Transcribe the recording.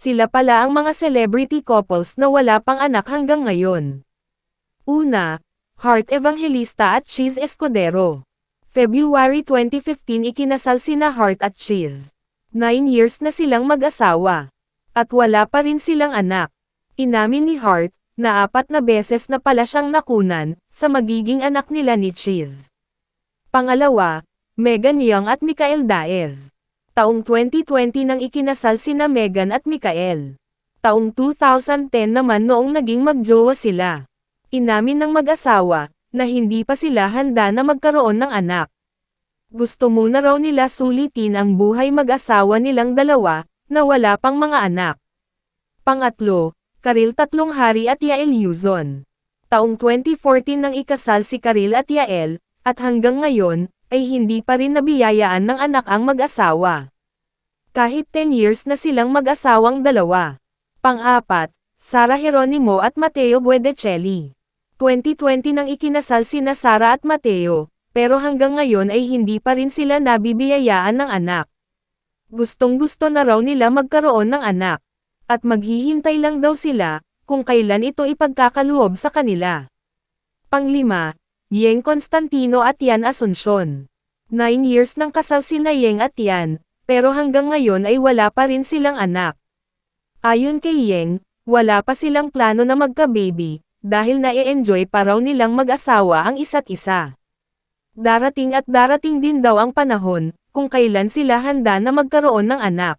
Sila pala ang mga celebrity couples na wala pang anak hanggang ngayon. Una, Heart Evangelista at Cheese Escudero. February 2015 ikinasal sina Heart at Cheese. 9 years na silang mag-asawa. At wala pa rin silang anak. Inamin ni Heart, na 4 na beses na pala siyang nakunan, sa magiging anak nila ni Cheese. Pangalawa, Megan Young at Michael Daez. Taong 2020 nang ikinasal sina Megan at Michael. Taong 2010 naman noong naging magjowa sila. Inamin ng mag-asawa, na hindi pa sila handa na magkaroon ng anak. Gusto muna raw nila sulitin ang buhay mag-asawa nilang dalawa, na wala pang mga anak. Pangatlo, Karil Tatlonghari at Yael Yuzon. Taong 2014 nang ikasal si Karil at Yael, at hanggang ngayon, ay hindi pa rin nabiyayaan ng anak ang mag-asawa. Kahit 10 years na silang mag-asawang dalawa. Pang-apat, Sara Geronimo at Mateo Guidicelli. 2020 nang ikinasal sina Sara at Mateo, pero hanggang ngayon ay hindi pa rin sila nabibiyayaan ng anak. Gustong-gusto na raw nila magkaroon ng anak. At maghihintay lang daw sila, kung kailan ito ipagkakaloob sa kanila. Panglima, Yeng Constantino at Yan Asuncion. 9 years nang kasal sina Yeng at Yan, pero hanggang ngayon ay wala pa rin silang anak. Ayon kay Yeng, wala pa silang plano na magka-baby, dahil na-e-enjoy pa raw nilang mag-asawa ang isa't isa. Darating din daw ang panahon, kung kailan sila handa na magkaroon ng anak.